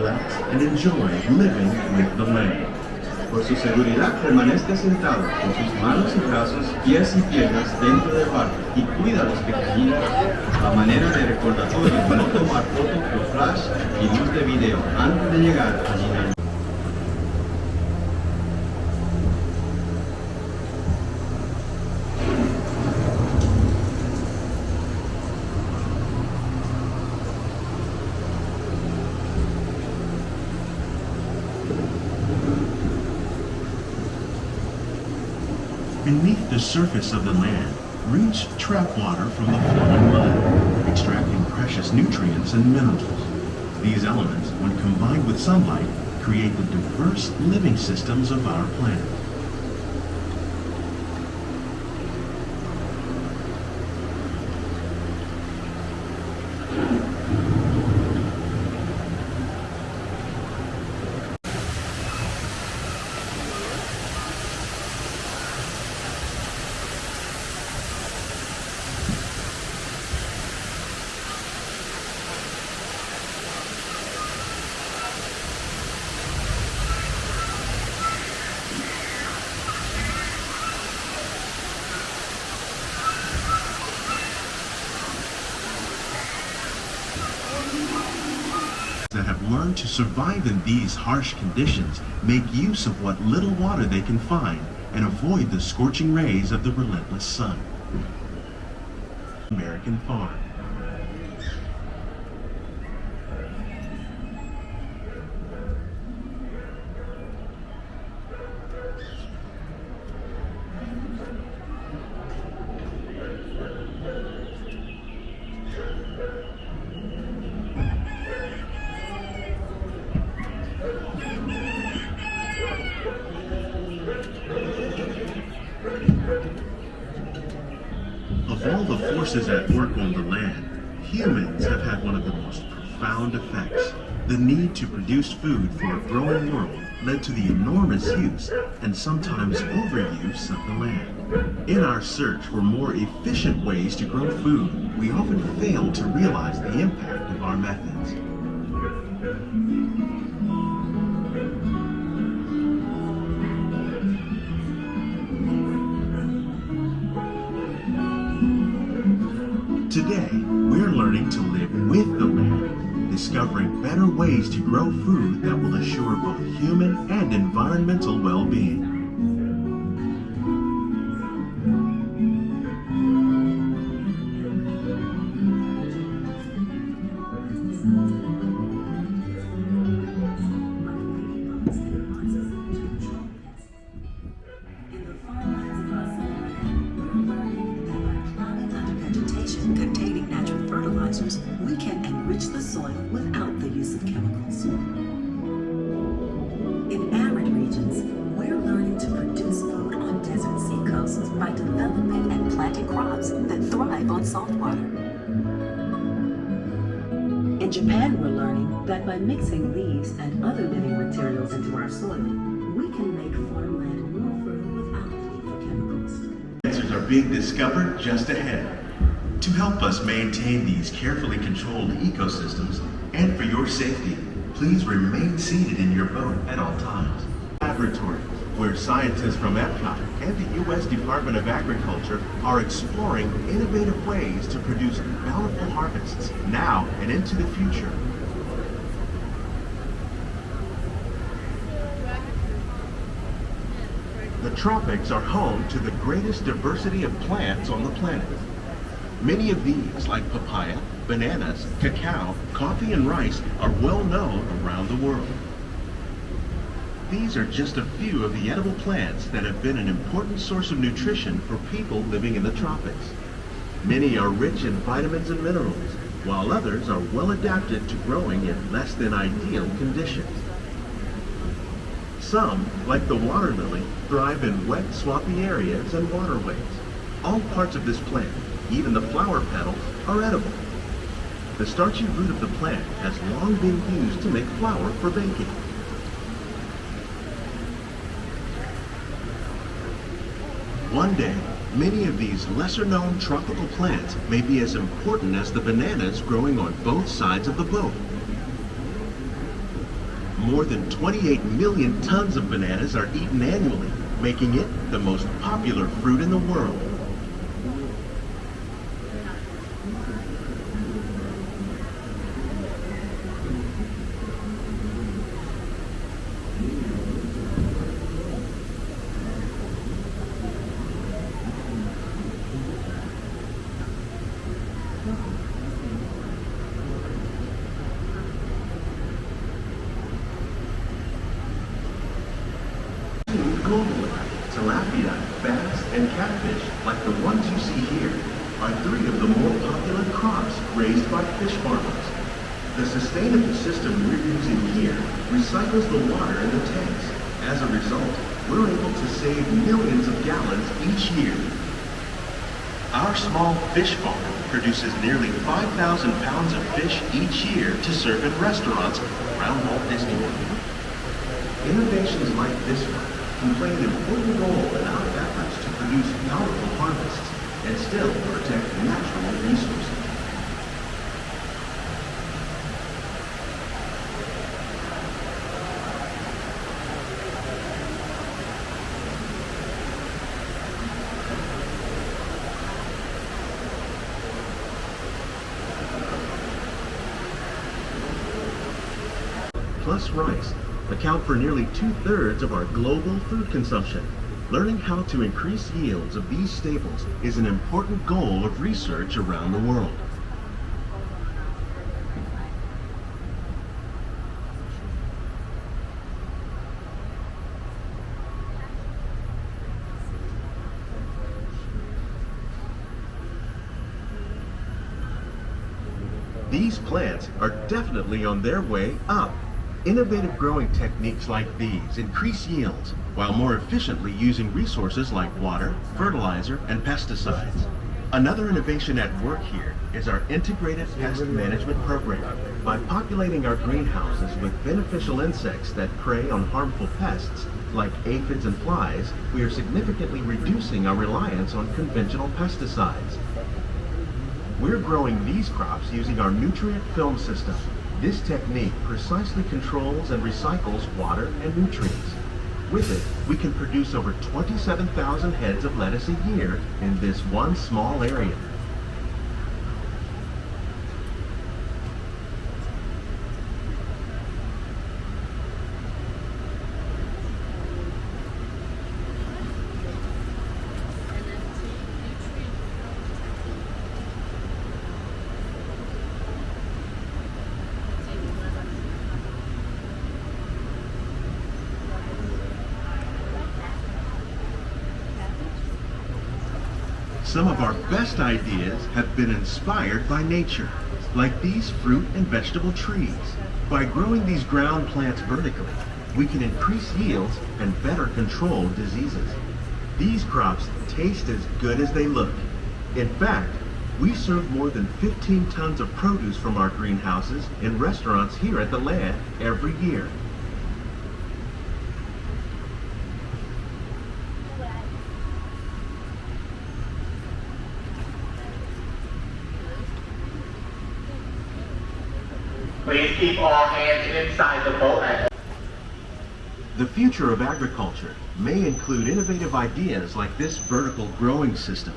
relax, and enjoy living with the land. Por su seguridad, permanezca sentado con sus manos y brazos, pies y piernas dentro del barco y cuida a los pequeñitos a manera de recordatorio de no tomar fotos con flash y luz de video antes de llegar a Ginebra. Beneath the surface of the land, roots trap water from the flowing mud, extracting precious nutrients and minerals. These elements, when combined with sunlight, create the diverse living systems of our planet. That have learned to survive in these harsh conditions make use of what little water they can find and avoid the scorching rays of the relentless sun. American farm. Of all the forces at work on the land, humans have had one of the most profound effects. The need to produce food for a growing world led to the enormous use and sometimes overuse of the land. In our search for more efficient ways to grow food, we often fail to realize the impact of our methods. Today, we're learning to live with the land, discovering better ways to grow food that will assure both human and environmental well-being. Containing natural fertilizers, we can enrich the soil without the use of chemicals. In arid regions, we're learning to produce food on desert seacoasts by developing and planting crops that thrive on salt water. In Japan, we're learning that by mixing leaves and other living materials into our soil, we can make farmland more fertile without the need for chemicals. Answers are being discovered just ahead. To help us maintain these carefully controlled ecosystems, and for your safety, please remain seated in your boat at all times. Laboratory, where scientists from Epcot and the U.S. Department of Agriculture are exploring innovative ways to produce bountiful harvests now and into the future. The tropics are home to the greatest diversity of plants on the planet. Many of these, like papaya, bananas, cacao, coffee, and rice, are well known around the world. These are just a few of the edible plants that have been an important source of nutrition for people living in the tropics. Many are rich in vitamins and minerals, while others are well adapted to growing in less than ideal conditions. Some, like the water lily, thrive in wet, swampy areas and waterways. All parts of this plant, even the flower petals, are edible. The starchy root of the plant has long been used to make flour for baking. One day, many of these lesser-known tropical plants may be as important as the bananas growing on both sides of the boat. More than 28 million tons of bananas are eaten annually, making it the most popular fruit in the world. Globally, tilapia, bass, and catfish, like the ones you see here, are three of the more popular crops raised by fish farmers. The sustainable system we're using here recycles the water in the tanks. As a result, we're able to save millions of gallons each year. Our small fish farm produces nearly 5,000 pounds of fish each year to serve in restaurants around Walt Disney World. Innovations like this one can play an important role in our efforts to produce powerful harvests and still protect natural resources. Plus rice account for nearly 2/3 of our global food consumption. Learning how to increase yields of these staples is an important goal of research around the world. These plants are definitely on their way up. Innovative growing techniques like these increase yields while more efficiently using resources like water, fertilizer, and pesticides. Another innovation at work here is our integrated pest management program. By populating our greenhouses with beneficial insects that prey on harmful pests like aphids and flies, we are significantly reducing our reliance on conventional pesticides. We're growing these crops using our nutrient film system. This technique precisely controls and recycles water and nutrients. With it, we can produce over 27,000 heads of lettuce a year in this one small area. Some of our best ideas have been inspired by nature, like these fruit and vegetable trees. By growing these ground plants vertically, we can increase yields and better control diseases. These crops taste as good as they look. In fact, we serve more than 15 tons of produce from our greenhouses in restaurants here at the Land every year. Please keep all hands inside the boat. The future of agriculture may include innovative ideas like this vertical growing system.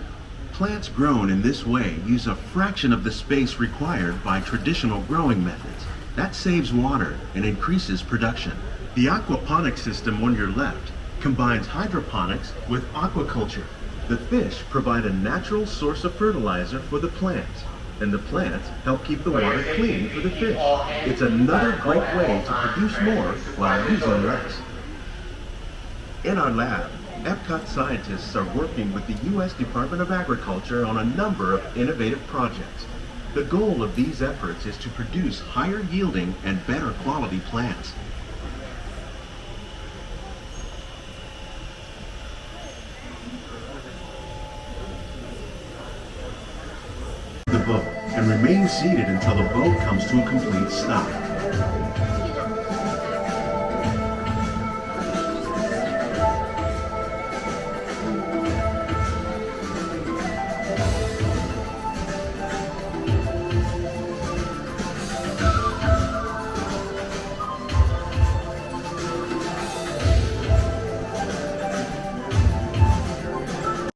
Plants grown in this way use a fraction of the space required by traditional growing methods. That saves water and increases production. The aquaponics system on your left combines hydroponics with aquaculture. The fish provide a natural source of fertilizer for the plants, and the plants help keep the water clean for the fish. It's another great way to produce more while using less. In our lab, Epcot scientists are working with the U.S. Department of Agriculture on a number of innovative projects. The goal of these efforts is to produce higher yielding and better quality plants. The boat and remain seated until the boat comes to a complete stop.